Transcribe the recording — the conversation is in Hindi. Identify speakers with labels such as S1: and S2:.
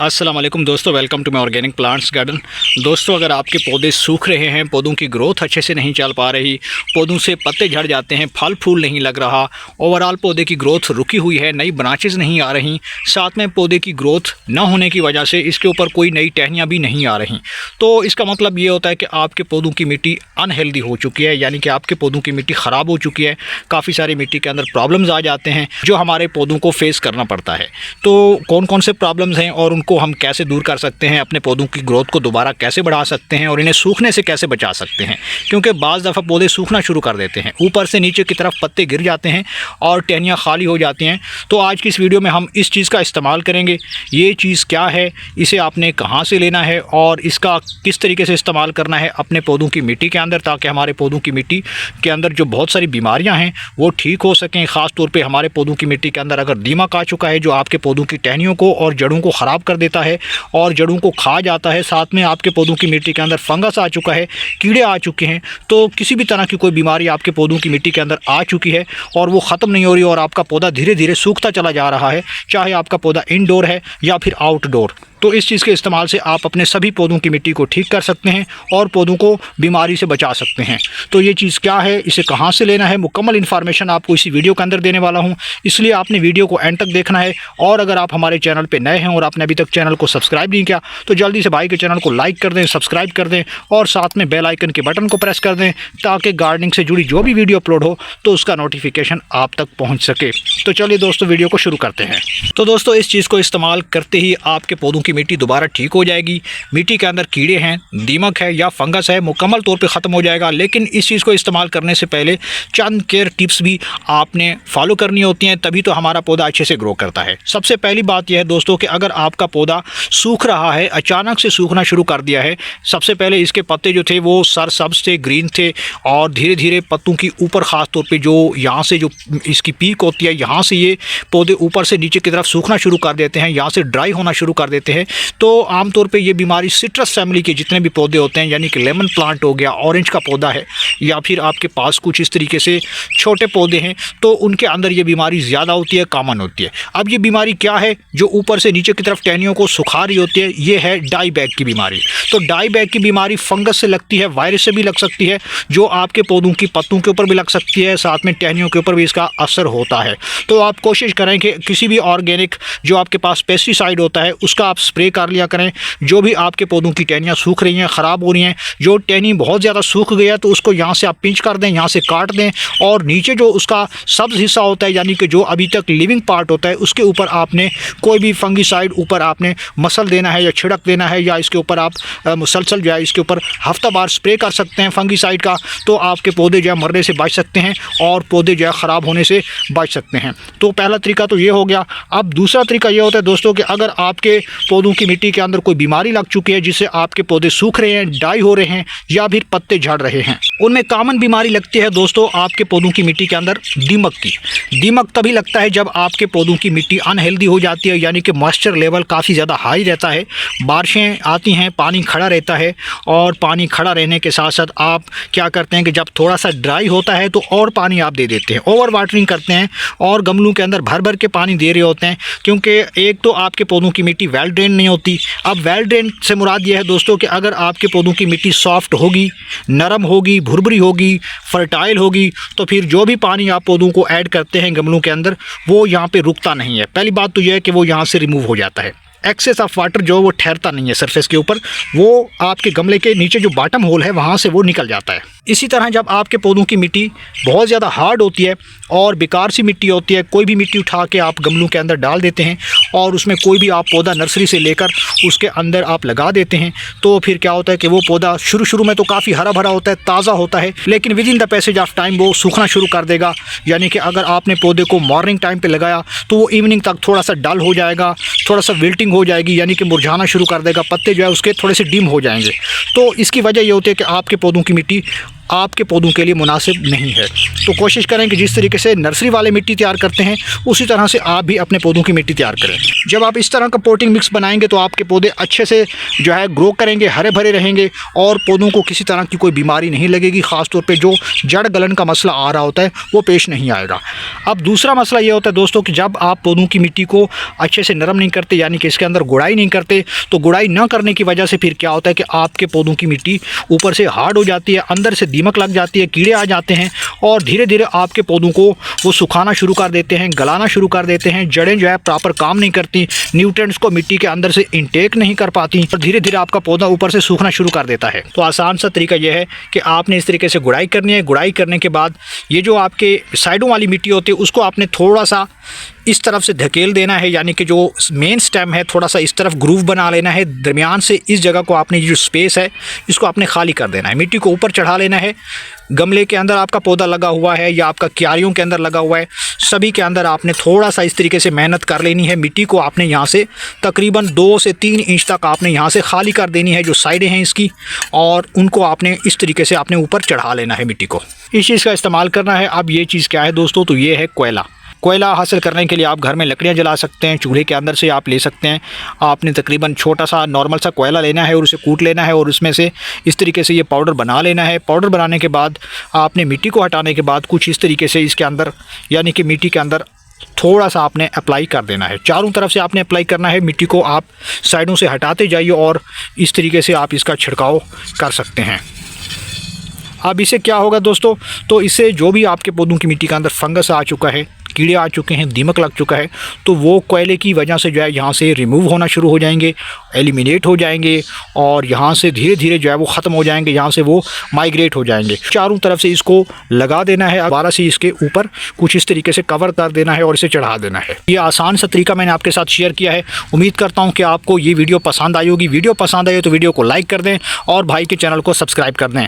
S1: अस्सलाम वालेकुम दोस्तों, welcome to my organic plants garden. दोस्तों, अगर आपके पौधे सूख रहे हैं, पौधों की ग्रोथ अच्छे से नहीं चल पा रही, पौधों से पत्ते झड़ जाते हैं, फल फूल नहीं लग रहा, ओवरऑल पौधे की ग्रोथ रुकी हुई है, नई ब्रांचेस नहीं आ रही, साथ में पौधे की ग्रोथ न होने की वजह से इसके ऊपर कोई नई टहनियाँ भी नहीं आ रही, तो इसका मतलब ये होता है कि आपके पौधों की मिट्टी अनहेल्दी हो चुकी है, यानी कि आपके पौधों की मिट्टी ख़राब हो चुकी है। काफ़ी सारी मिट्टी के अंदर प्रॉब्लम्स आ जाते हैं जो हमारे पौधों को फेस करना पड़ता है। तो कौन कौन से प्रॉब्लम्स हैं और उनको हम कैसे दूर कर सकते हैं, अपने पौधों की ग्रोथ को दोबारा कैसे बढ़ा सकते हैं और इन्हें सूखने से कैसे बचा सकते हैं, क्योंकि बाज़ दफ़ा पौधे सूखना शुरू कर देते हैं, ऊपर से नीचे की तरफ पत्ते गिर जाते हैं और टहनियाँ खाली हो जाती हैं। तो आज की इस वीडियो में हम इस चीज़ का इस्तेमाल करेंगे। ये चीज़ क्या है, इसे आपने कहाँ से लेना है और इसका किस तरीके से इस्तेमाल करना है अपने पौधों की मिट्टी के अंदर, ताकि हमारे पौधों की मिट्टी के अंदर जो बहुत सारी बीमारियाँ हैं वो ठीक हो सकें। ख़ास तौर पे हमारे पौधों की मिट्टी के अंदर अगर दीमक आ चुका है जो आपके पौधों की टहनियों को और जड़ों को ख़राब कर देता है और जड़ों को खा जाता है, साथ में आपके पौधों की मिट्टी के अंदर फंगस आ चुका है, कीड़े आ चुके हैं, तो किसी भी तरह की कोई बीमारी आपके पौधों की मिट्टी के अंदर आ चुकी है और वो ख़त्म नहीं हो रही और आपका पौधा धीरे धीरे सूखता चला जा रहा है, चाहे आपका पौधा इनडोर है या फिर आउटडोर, तो इस चीज़ के इस्तेमाल से आप अपने सभी पौधों की मिट्टी को ठीक कर सकते हैं और पौधों को बीमारी से बचा सकते हैं। तो ये चीज़ क्या है, इसे कहाँ से लेना है, मुकम्मल इन्फॉर्मेशन आपको इसी वीडियो के अंदर देने वाला हूँ, इसलिए आपने वीडियो को एंड तक देखना है। और अगर आप हमारे चैनल पे नए हैं और आपने अभी तक चैनल को सब्सक्राइब नहीं किया तो जल्दी से भाई के चैनल को लाइक कर दें, सब्सक्राइब कर दें और साथ में बेल आइकन के बटन को प्रेस कर दें, ताकि गार्डनिंग से जुड़ी जो भी वीडियो अपलोड हो तो उसका नोटिफिकेशन आप तक पहुँच सके। तो चलिए दोस्तों, वीडियो को शुरू करते हैं। तो दोस्तों, इस चीज़ को इस्तेमाल करते ही आपके पौधों की मिट्टी दोबारा ठीक हो जाएगी। मिट्टी के अंदर कीड़े हैं, दीमक है या फंगस है, मुकम्मल तौर पे ख़त्म हो जाएगा। लेकिन इस चीज़ को इस्तेमाल करने से पहले चंद केयर टिप्स भी आपने फॉलो करनी होती हैं, तभी तो हमारा पौधा अच्छे से ग्रो करता है। सबसे पहली बात यह है दोस्तों कि अगर आपका पौधा सूख रहा है, अचानक से सूखना शुरू कर दिया है, सबसे पहले इसके पत्ते जो थे वो सरसब्ज थे, ग्रीन थे और धीरे धीरे पत्तों की ऊपर ख़ास तौर पर जो यहाँ से जो इसकी पीक होती है, यहाँ से ये पौधे ऊपर से नीचे की तरफ सूखना शुरू कर देते हैं, यहाँ से ड्राई होना शुरू कर देते हैं। तो आमतौर पे ये बीमारी सिट्रस फैमिली के जितने भी पौधे होते हैं, यानी कि लेमन प्लांट हो गया, ऑरेंज का पौधा है या फिर आपके पास कुछ इस तरीके से छोटे पौधे हैं, तो उनके अंदर ये बीमारी ज़्यादा होती है, कॉमन होती है। अब ये बीमारी क्या है जो ऊपर से नीचे की तरफ टहनियों को सुखा रही होती है, ये है डाई बैग की बीमारी। तो डाई बैग की बीमारी फंगस से लगती है, वायरस से भी लग सकती है, जो आपके पौधों की पत्तों के ऊपर भी लग सकती है, साथ में टहनियों के ऊपर भी इसका असर होता है। तो आप कोशिश करें कि किसी भी ऑर्गेनिक जो आपके पास पेस्टिसाइड होता है उसका आप स्प्रे कर लिया करें। जो भी आपके पौधों की टहनियाँ सूख रही हैं, ख़राब हो रही हैं, जो टहनी बहुत ज़्यादा सूख गई है तो उसको यहाँ से आप पिंच कर दें, यहाँ से काट दें और नीचे जो उसका सब्ज़ हिस्सा होता है, यानी कि जो अभी तक लिविंग पार्ट होता है, उसके ऊपर आपने कोई भी फंगीसाइड ऊपर आपने मसल देना है या छिड़क देना है, या इसके ऊपर आप मुसलसल जो है इसके ऊपर हफ्ता बार स्प्रे कर सकते हैं फंगीसाइड का। तो आपके पौधे जो है मरने से बच सकते हैं और पौधे जो है ख़राब होने से बच सकते हैं। तो पहला तरीका तो ये हो गया। अब दूसरा तरीका ये होता है दोस्तों कि अगर आपके पौधों की मिट्टी के अंदर कोई बीमारी लग चुकी है जिससे आपके पौधे सूख रहे हैं, डाई हो रहे हैं या फिर पत्ते झड़ रहे हैं, उनमें कॉमन बीमारी लगती है दोस्तों आपके पौधों की मिट्टी के अंदर दीमक की। दीमक तभी लगता है जब आपके पौधों की मिट्टी अनहेल्दी हो जाती है, यानी कि मॉइस्चर लेवल काफ़ी ज़्यादा हाई रहता है, बारिशें आती हैं, पानी खड़ा रहता है और पानी खड़ा रहने के साथ साथ आप क्या करते हैं कि जब थोड़ा सा ड्राई होता है तो और पानी आप दे देते हैं, ओवर वाटरिंग करते हैं और गमलों के अंदर भर भर के पानी दे रहे होते हैं, क्योंकि एक तो आपके पौधों की मिट्टी वेल ड्रेन नहीं होती। अब वेल ड्रेन से मुराद ये है दोस्तों कि अगर आपके पौधों की मिट्टी सॉफ्ट होगी, नरम होगी, भुरभुरी होगी, फर्टाइल होगी, तो फिर जो भी पानी आप पौधों को ऐड करते हैं गमलों के अंदर वो यहाँ पे रुकता नहीं है। पहली बात तो यह है कि वो यहाँ से रिमूव हो जाता है, एक्सेस ऑफ वाटर जो वो ठहरता नहीं है सरफेस के ऊपर, वो आपके गमले के नीचे जो बॉटम होल है वहाँ से वो निकल जाता है। इसी तरह जब आपके पौधों की मिट्टी बहुत ज़्यादा हार्ड होती है और बेकार सी मिट्टी होती है, कोई भी मिट्टी उठा के आप गमलों के अंदर डाल देते हैं और उसमें कोई भी आप पौधा नर्सरी से लेकर उसके अंदर आप लगा देते हैं, तो फिर क्या होता है कि वो पौधा शुरू में तो काफ़ी हरा भरा होता है, ताज़ा होता है, लेकिन with in the passage of time वो सूखना शुरू कर देगा। यानी कि अगर आपने पौधे को मॉर्निंग टाइम पर लगाया तो वो इवनिंग तक थोड़ा सा डल हो जाएगा, थोड़ा सा विल्टिंग हो जाएगी, यानी कि मुरझाना शुरू कर देगा, पत्ते जो है उसके थोड़े से डिम हो जाएंगे। तो इसकी वजह ये होती है कि आपके पौधों की मिट्टी आपके पौधों के लिए मुनासिब नहीं है। तो कोशिश करें कि जिस तरीके से नर्सरी वाले मिट्टी तैयार करते हैं उसी तरह से आप भी अपने पौधों की मिट्टी तैयार करें। जब आप इस तरह का पोटिंग मिक्स बनाएंगे तो आपके पौधे अच्छे से जो है ग्रो करेंगे, हरे भरे रहेंगे और पौधों को किसी तरह की कोई बीमारी नहीं लगेगी। ख़ासतौर पे जो जड़ गलन का मसला आ रहा होता है वो पेश नहीं आएगा। अब दूसरा मसला ये होता है दोस्तों कि जब आप पौधों की मिट्टी को अच्छे से नरम नहीं करते, यानी कि इसके अंदर गुड़ाई नहीं करते, तो गुड़ाई न करने की वजह से फिर क्या होता है कि आपके पौधों की मिट्टी ऊपर से हार्ड हो जाती है, अंदर से दीमक लग जाती है, कीड़े आ जाते हैं और धीरे धीरे आपके पौधों को वो सुखाना शुरू कर देते हैं, गलाना शुरू कर देते हैं। जड़ें जो है प्रॉपर काम नहीं करती, न्यूट्रिएंट्स को मिट्टी के अंदर से इनटेक नहीं कर पाती और धीरे धीरे आपका पौधा ऊपर से सूखना शुरू कर देता है। तो आसान सा तरीका यह है कि आपने इस तरीके से गुड़ाई करनी है। गुड़ाई करने के बाद ये जो आपके साइडों वाली मिट्टी होती है उसको आपने थोड़ा सा इस तरफ से धकेल देना है, यानी कि जो मेन स्टेम है थोड़ा सा इस तरफ ग्रूव बना लेना है। दरमियान से इस जगह को आपने जो स्पेस है इसको आपने खाली कर देना है। मिट्टी को ऊपर चढ़ा लेना है। गमले के अंदर आपका पौधा लगा हुआ है या आपका क्यारियों के अंदर लगा हुआ है, सभी के अंदर आपने थोड़ा सा इस तरीके से मेहनत कर लेनी है। मिट्टी को आपने यहाँ से तकरीबन 2 से 3 इंच तक आपने यहाँ से खाली कर देनी है, जो साइडें हैं इसकी, और उनको आपने इस तरीके से आपने ऊपर चढ़ा लेना है मिट्टी को। इस चीज़ का इस्तेमाल करना है। अब ये चीज़ क्या है दोस्तों, तो ये है कोयला। कोयला हासिल करने के लिए आप घर में लकड़ियाँ जला सकते हैं, चूल्हे के अंदर से आप ले सकते हैं। आपने तकरीबन छोटा सा नॉर्मल सा कोयला लेना है और उसे कूट लेना है और उसमें से इस तरीके से ये पाउडर बना लेना है। पाउडर बनाने के बाद आपने मिट्टी को हटाने के बाद कुछ इस तरीके से इसके अंदर, यानी कि मिट्टी के अंदर थोड़ा सा आपने अप्लाई कर देना है। चारों तरफ से आपने अप्लाई करना है। मिट्टी को आप साइडों से हटाते जाइए और इस तरीके से आप इसका छिड़काव कर सकते हैं। अब इससे क्या होगा दोस्तों, तो इससे जो भी आपके पौधों की मिट्टी के अंदर फंगस आ चुका है, कीड़े आ चुके हैं, दीमक लग चुका है, तो वो कोयले की वजह से जो है यहाँ से रिमूव होना शुरू हो जाएंगे, एलिमिनेट हो जाएंगे और यहाँ से धीरे धीरे जो है वो ख़त्म हो जाएंगे, यहाँ से वो माइग्रेट हो जाएंगे। चारों तरफ से इसको लगा देना है, दोबारा से इसके ऊपर कुछ इस तरीके से कवर कर देना है और इसे चढ़ा देना है। ये आसान सा तरीका मैंने आपके साथ शेयर किया है। उम्मीद करता हूँ कि आपको ये वीडियो पसंद आई होगी। वीडियो पसंद आई हो तो वीडियो को लाइक कर दें और भाई के चैनल को सब्सक्राइब कर दें।